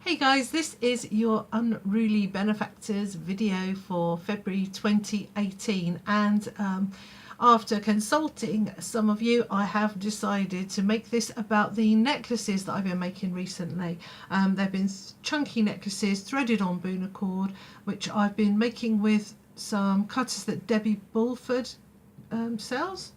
Hey guys, this is your Unruly Benefactors video for February 2018, and after consulting some of you, I have decided to make this about the necklaces that I've been making recently. They've been chunky necklaces threaded on Boona cord, which I've been making with some cutters that Debbie Bulford sells.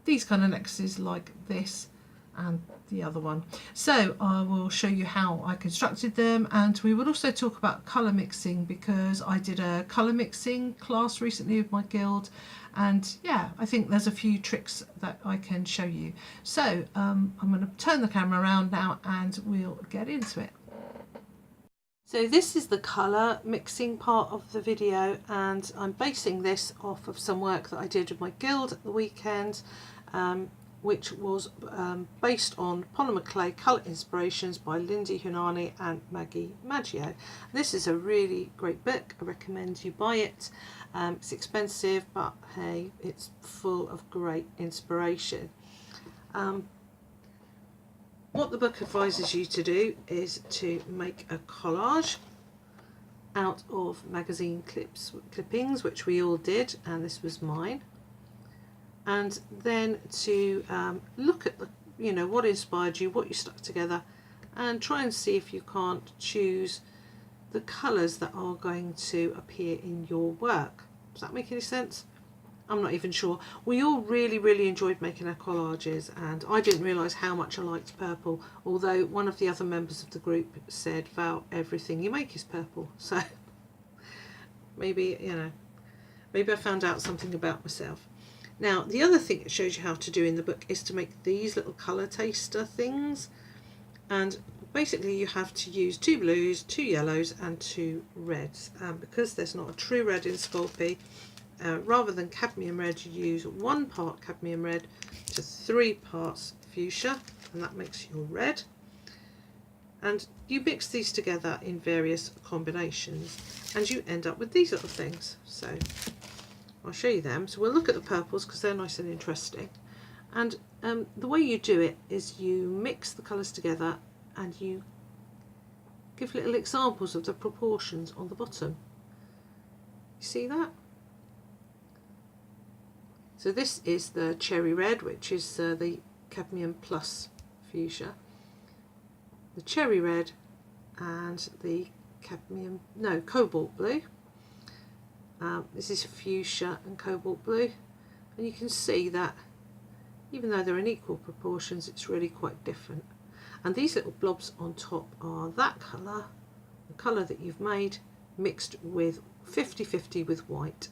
These kind of necklaces like this and the other one. So I will show you how I constructed them, and we will also talk about colour mixing because I did a colour mixing class recently with my guild, and yeah, I think there's a few tricks that I can show you. So I'm going to turn the camera around now and we'll get into it. So this is the colour mixing part of the video, and I'm basing this off of some work that I did with my guild at the weekend, which was based on Polymer Clay Colour Inspirations by Lindy Hunani and Maggie Maggio. This is a really great book. I recommend you buy it. It's expensive, but hey, it's full of great inspiration. What the book advises you to do is to make a collage out of magazine clippings, which we all did, and this was mine. And then to look at the, what inspired you, what you stuck together, and try and see if you can't choose the colours that are going to appear in your work. Does that make any sense? I'm not even sure. We all really enjoyed making our collages, and I didn't realise how much I liked purple, although one of the other members of the group said, Val, everything you make is purple. So maybe, maybe I found out something about myself. Now, the other thing it shows you how to do in the book is to make these little colour taster things. And basically you have to use 2 blues, 2 yellows and 2 reds. Because there's not a true red in Sculpey, rather than cadmium red, you use 1 part cadmium red to 3 parts fuchsia, and that makes your red. And you mix these together in various combinations and you end up with these little things. So I'll show you them. So we'll look at the purples because they're nice and interesting. And the way you do it is you mix the colours together and you give little examples of the proportions on the bottom. You see that? So this is the cherry red, which is the cadmium plus fuchsia. The cherry red and the cobalt blue. This is fuchsia and cobalt blue, and you can see that even though they're in equal proportions, it's really quite different. And these little blobs on top are that colour, the colour that you've made, mixed with 50-50 with white.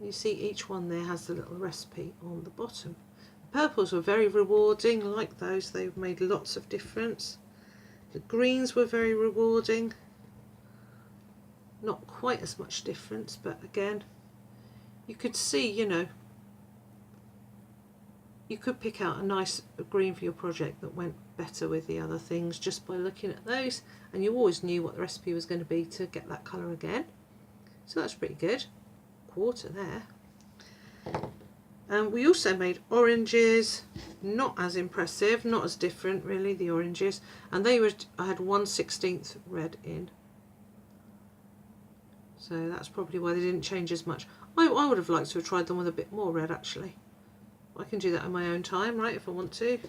You see each one there has the little recipe on the bottom. The purples were very rewarding, like those, they made lots of difference. The greens were very rewarding. Not quite as much difference, but again, you could see, you could pick out a nice green for your project that went better with the other things just by looking at those, and you always knew what the recipe was going to be to get that colour again. So that's pretty good. Quarter there. And we also made oranges, not as impressive, not as different really, the oranges, and I had 1/16 red in. So that's probably why they didn't change as much. I would have liked to have tried them with a bit more red actually. I can do that in my own time, right, if I want to.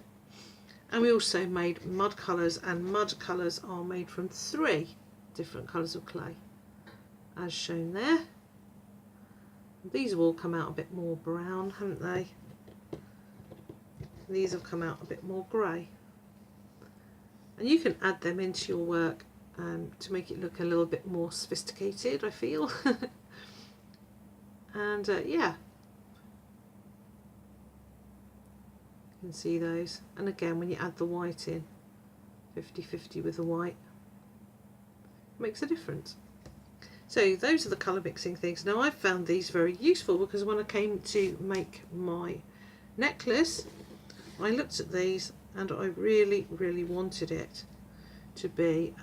And we also made mud colours, and mud colours are made from 3 different colours of clay, as shown there. These have all come out a bit more brown, haven't they? These have come out a bit more grey. And you can add them into your work to make it look a little bit more sophisticated, I feel. And yeah, you can see those. And again, when you add the white in, 50-50 with the white, it makes a difference. So those are the colour mixing things. Now I've found these very useful because when I came to make my necklace, I looked at these and I really wanted it to be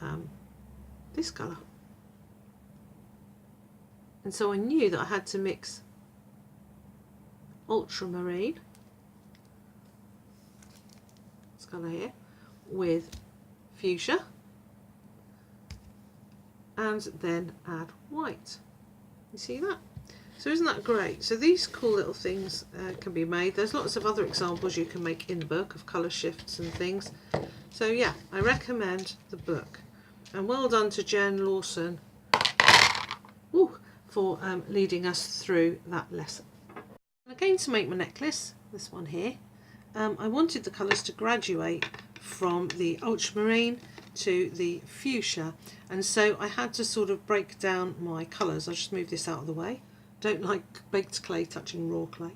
this colour. And so I knew that I had to mix Ultramarine, this colour here, with Fuchsia, and then add white. You see that? So isn't that great? So these cool little things can be made. There's lots of other examples you can make in the book of colour shifts and things. So yeah, I recommend the book. And well done to Jen Lawson for leading us through that lesson. I'm going to make my necklace, this one here. I wanted the colours to graduate from the ultramarine to the fuchsia, and so I had to sort of break down my colours. I'll just move this out of the way. Don't like baked clay touching raw clay.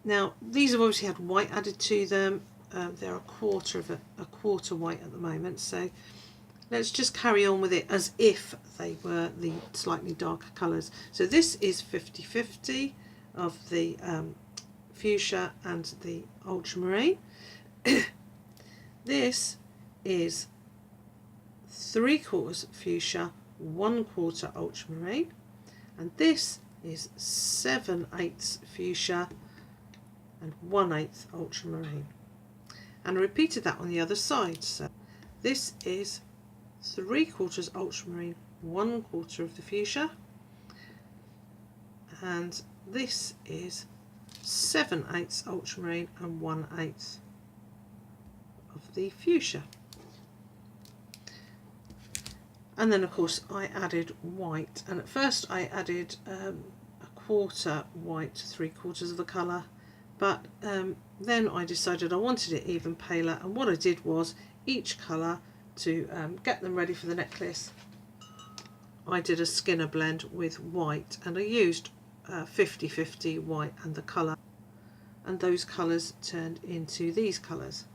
Now these have obviously had white added to them. They're a quarter white at the moment, so let's just carry on with it as if they were the slightly darker colours. So this is 50-50 of the fuchsia and the ultramarine. This is 3/4 fuchsia, 1/4 ultramarine, and this is 7/8 fuchsia and 1/8 ultramarine. And I repeated that on the other side. So this is 3/4 ultramarine, 1/4 of the fuchsia, and this is 7/8 ultramarine and 1/8 of the fuchsia. And then of course I added white, and at first I added a quarter white, 3/4 of the colour, but then I decided I wanted it even paler, and what I did was each colour, to get them ready for the necklace, I did a Skinner blend with white, and I used 50-50 white and the colour, and those colours turned into these colours.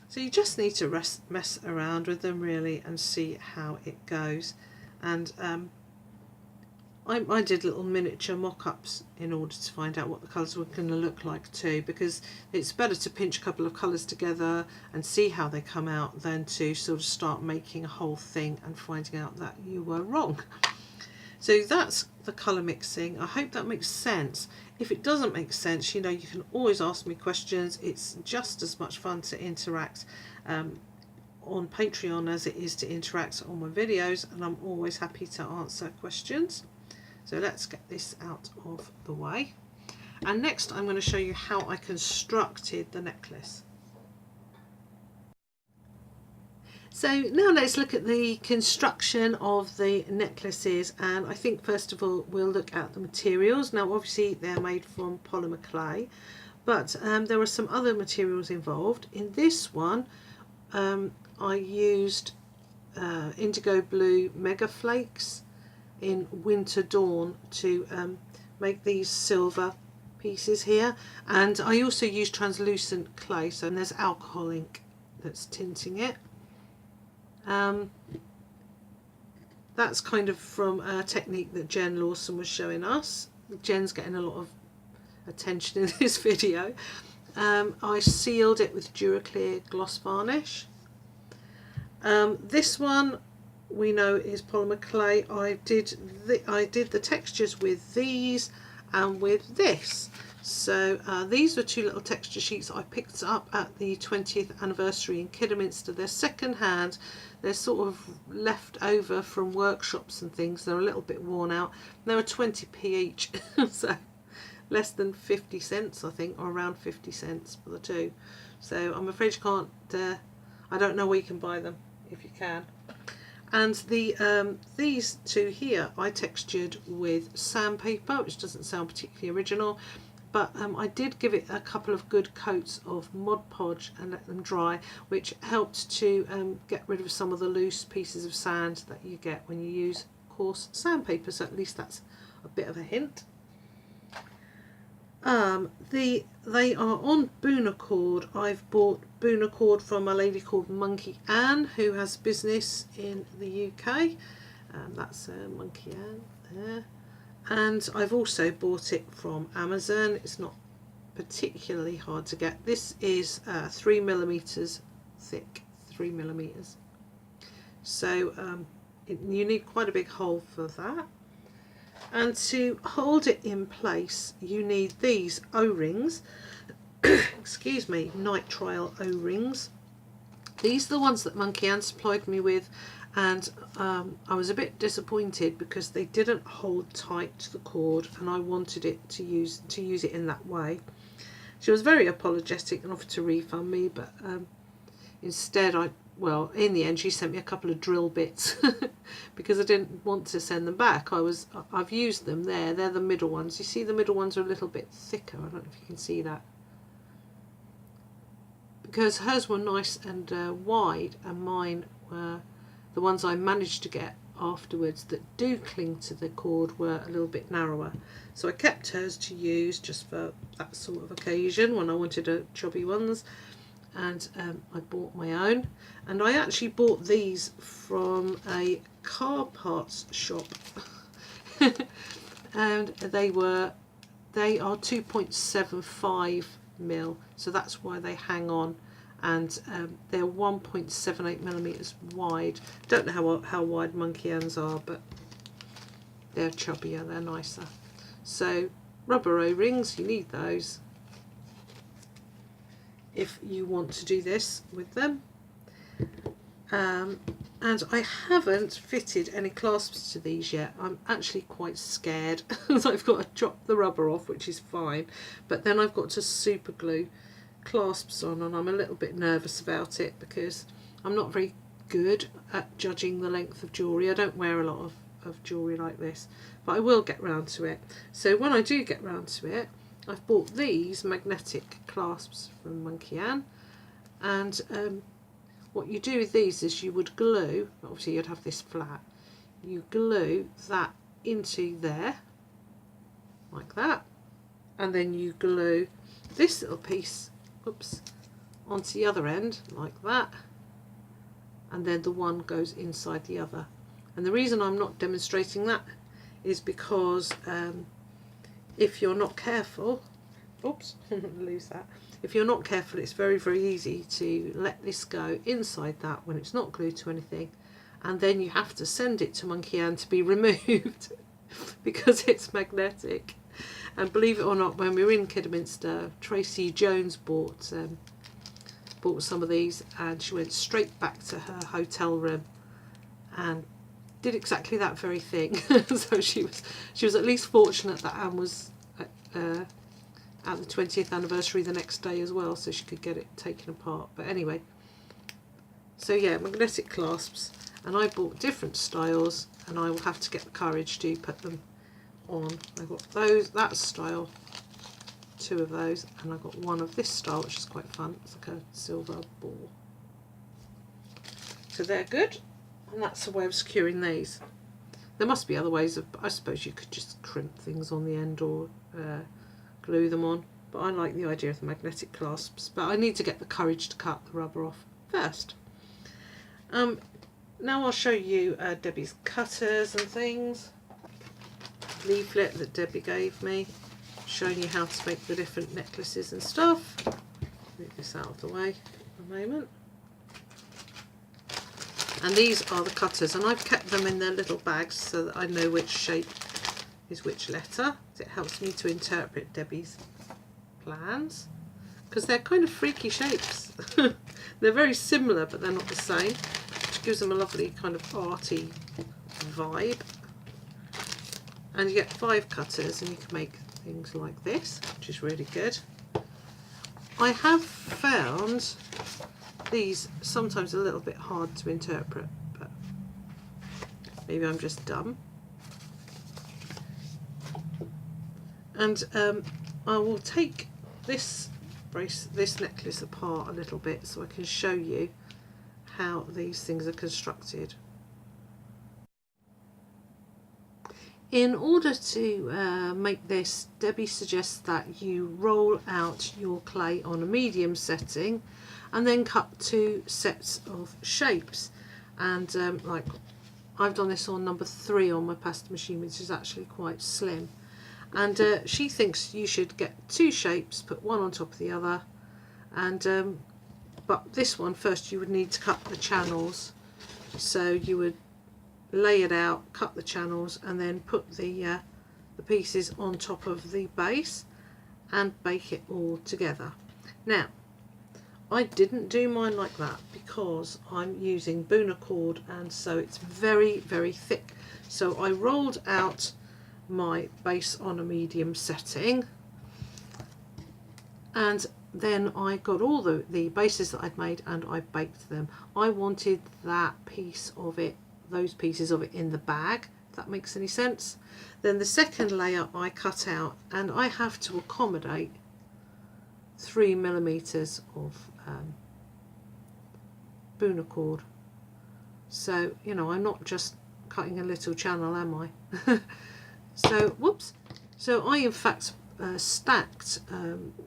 So you just need to mess around with them really and see how it goes. And I did little miniature mock-ups in order to find out what the colours were going to look like too, because it's better to pinch a couple of colours together and see how they come out than to sort of start making a whole thing and finding out that you were wrong. So that's the colour mixing. I hope that makes sense. If it doesn't make sense, you know, you can always ask me questions. It's just as much fun to interact on Patreon as it is to interact on my videos, and I'm always happy to answer questions. So let's get this out of the way. And next I'm going to show you how I constructed the necklace. So now let's look at the construction of the necklaces, and I think first of all we'll look at the materials. Now obviously they're made from polymer clay, but there are some other materials involved. In this one I used indigo blue mega flakes in Winter Dawn to make these silver pieces here, and I also used translucent clay, so there's alcohol ink that's tinting it. That's kind of from a technique that Jen Lawson was showing us. Jen's getting a lot of attention in this video. I sealed it with Duraclear gloss varnish. This one we know is polymer clay. I did the textures with these and with this. So these were two little texture sheets I picked up at the 20th anniversary in Kidderminster. They're second hand. They're sort of left over from workshops and things. They're a little bit worn out. They were 20p each, so less than 50 cents I think, or around 50 cents for the two. So I'm afraid you can't, I don't know where you can buy them, if you can. And these two here I textured with sandpaper, which doesn't sound particularly original, but I did give it a couple of good coats of Mod Podge and let them dry, which helped to get rid of some of the loose pieces of sand that you get when you use coarse sandpaper, so at least that's a bit of a hint. They are on Boonaccord. I've bought Boonaccord from a lady called Monkey Ann, who has business in the UK. That's Monkey Ann there. And I've also bought it from Amazon. It's not particularly hard to get. This is 3mm thick, 3mm. So you need quite a big hole for that. And to hold it in place, you need these O-rings. excuse me, nitrile O-rings. These are the ones that Monkey Ann supplied me with, and I was a bit disappointed because they didn't hold tight to the cord, and I wanted it to use it in that way. She was very apologetic and offered to refund me, but instead well, in the end she sent me a couple of drill bits because I didn't want to send them back. I've used them there. They're the middle ones. You see the middle ones are a little bit thicker. I don't know if you can see that. Because hers were nice and wide, and mine were the ones I managed to get afterwards that do cling to the cord were a little bit narrower. So I kept hers to use just for that sort of occasion when I wanted a chubby ones. And I bought my own, and I actually bought these from a car parts shop and they are 2.75 mil, so that's why they hang on, and they're 1.78 millimeters wide. Don't know how wide Monkey Ann's are, but they're chubbier, they're nicer. So rubber O-rings, you need those if you want to do this with them. And I haven't fitted any clasps to these yet. I'm actually quite scared. So I've got to drop the rubber off, which is fine, but then I've got to super glue clasps on, and I'm a little bit nervous about it because I'm not very good at judging the length of jewellery. I don't wear a lot of jewellery like this, but I will get round to it. So when I do get round to it, I've bought these magnetic clasps from Monkey Ann, and what you do with these is you would glue, obviously you'd have this flat, you glue that into there like that, and then you glue this little piece, oops, onto the other end like that, and then the one goes inside the other. And the reason I'm not demonstrating that is because if you're not careful, oops, lose that. If you're not careful, it's very, very easy to let this go inside that when it's not glued to anything, and then you have to send it to Monkey Ann to be removed because it's magnetic. And believe it or not, when we were in Kidderminster, Tracy Jones bought some of these, and she went straight back to her hotel room and did exactly that very thing. So she was at least fortunate that Anne was at the 20th anniversary the next day as well, so she could get it taken apart. But anyway, so yeah, magnetic clasps, and I bought different styles, and I will have to get the courage to put them on. I got that style, 2 of those, and I got one of this style, which is quite fun. It's like a silver ball. So they're good, and that's the way of securing these. There must be other ways of, I suppose you could just crimp things on the end or glue them on, but I like the idea of the magnetic clasps. But I need to get the courage to cut the rubber off first. Now I'll show you Debbie's cutters and things. Leaflet that Debbie gave me, showing you how to make the different necklaces and stuff. Move this out of the way for a moment. And these are the cutters, and I've kept them in their little bags so that I know which shape is which letter. It helps me to interpret Debbie's plans, because they're kind of freaky shapes. They're very similar, but they're not the same, which gives them a lovely kind of arty vibe. And you get 5 cutters, and you can make things like this, which is really good. I have found these sometimes a little bit hard to interpret, but maybe I'm just dumb. And I will take this necklace apart a little bit so I can show you how these things are constructed. In order to make this, Debbie suggests that you roll out your clay on a medium setting and then cut 2 sets of shapes. And like I've done this on number 3 on my pasta machine, which is actually quite slim. And she thinks you should get 2 shapes, put one on top of the other. And but this one first you would need to cut the channels. So you would lay it out, cut the channels, and then put the pieces on top of the base and bake it all together. Now, I didn't do mine like that because I'm using Buna cord, and so it's very, very thick. So I rolled out my base on a medium setting, and then I got all the bases that I'd made and I baked them. I wanted that piece of it, those pieces of it in the bag, if that makes any sense. Then the second layer I cut out, and I have to accommodate 3mm of Buna cord. So, you know, I'm not just cutting a little channel, am I? So, whoops. So I in fact stacked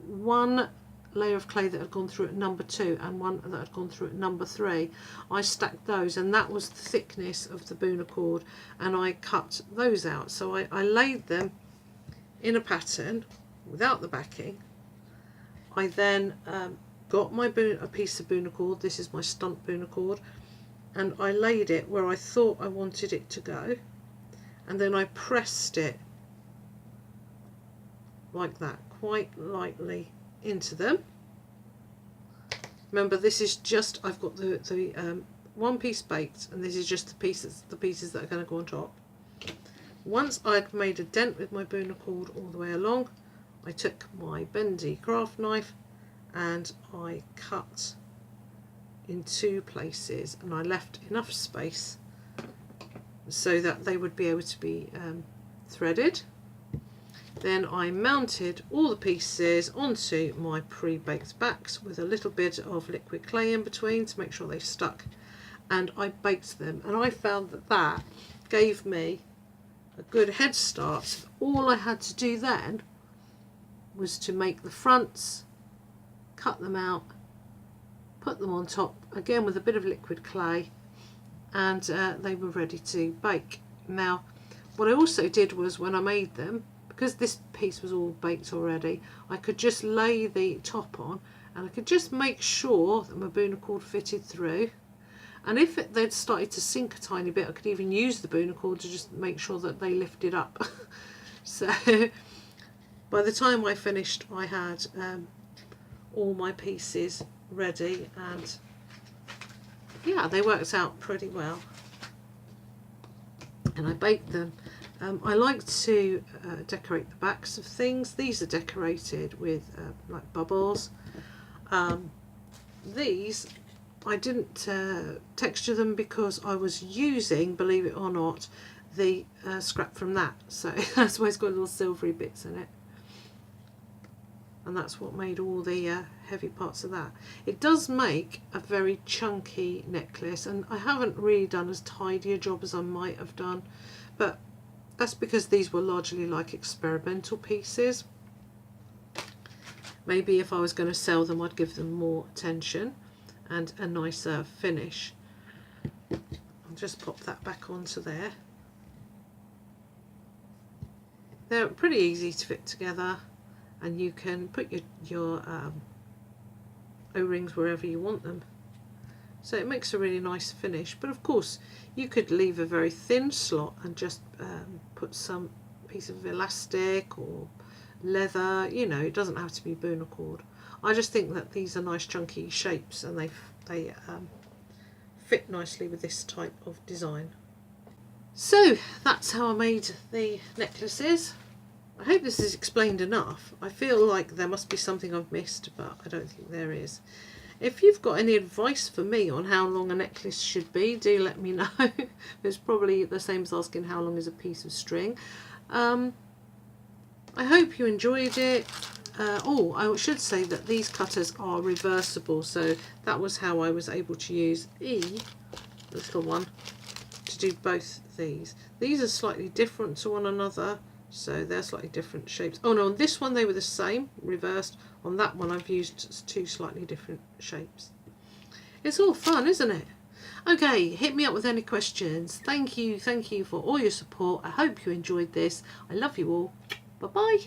one layer of clay that had gone through at number 2 and one that had gone through at number 3. I stacked those, and that was the thickness of the Buna cord, and I cut those out. So I laid them in a pattern without the backing. I then got my a piece of Buna cord, this is my stunt Buna cord, and I laid it where I thought I wanted it to go, and then I pressed it like that, quite lightly into them. Remember, this is just, I've got the one piece baked, and this is just the pieces that are going to go on top. Once I'd made a dent with my Buna cord all the way along, I took my bendy craft knife and I cut in 2 places, and I left enough space so that they would be able to be threaded. Then I mounted all the pieces onto my pre-baked backs with a little bit of liquid clay in between to make sure they stuck, and I baked them, and I found that that gave me a good head start. All I had to do then was to make the fronts, cut them out, put them on top again with a bit of liquid clay, and they were ready to bake. Now, what I also did was, when I made them, because this piece was all baked already, I could just lay the top on, and I could just make sure that my Buna cord fitted through. And if they'd started to sink a tiny bit, I could even use the Buna cord to just make sure that they lifted up. So by the time I finished, I had all my pieces ready, and yeah, they worked out pretty well, and I baked them. I like to decorate the backs of things. These are decorated with like bubbles. These I didn't texture them because I was using, believe it or not, the scrap from that, so that's why it's got little silvery bits in it, and that's what made all the heavy parts of that. It does make a very chunky necklace, and I haven't really done as tidy a job as I might have done, but that's because these were largely like experimental pieces. Maybe if I was going to sell them, I'd give them more attention and a nicer finish. I'll just pop that back onto there. They're pretty easy to fit together, and you can put your O-rings wherever you want them. So it makes a really nice finish, but of course you could leave a very thin slot and just put some piece of elastic or leather, you know, it doesn't have to be Buna cord. I just think that these are nice chunky shapes, and they fit nicely with this type of design. So that's how I made the necklaces. I hope this is explained enough. I feel like there must be something I've missed, but I don't think there is. If you've got any advice for me on how long a necklace should be, do let me know. It's probably the same as asking how long is a piece of string. I hope you enjoyed it. Oh, I should say that these cutters are reversible, so that was how I was able to use the little one, to do both these. These are slightly different to one another, so they're slightly different shapes. Oh no, on this one they were the same, reversed. On that one I've used 2 slightly different shapes. It's all fun, isn't it? Okay, hit me up with any questions. Thank you for all your support. I hope you enjoyed this. I love you all. Bye bye.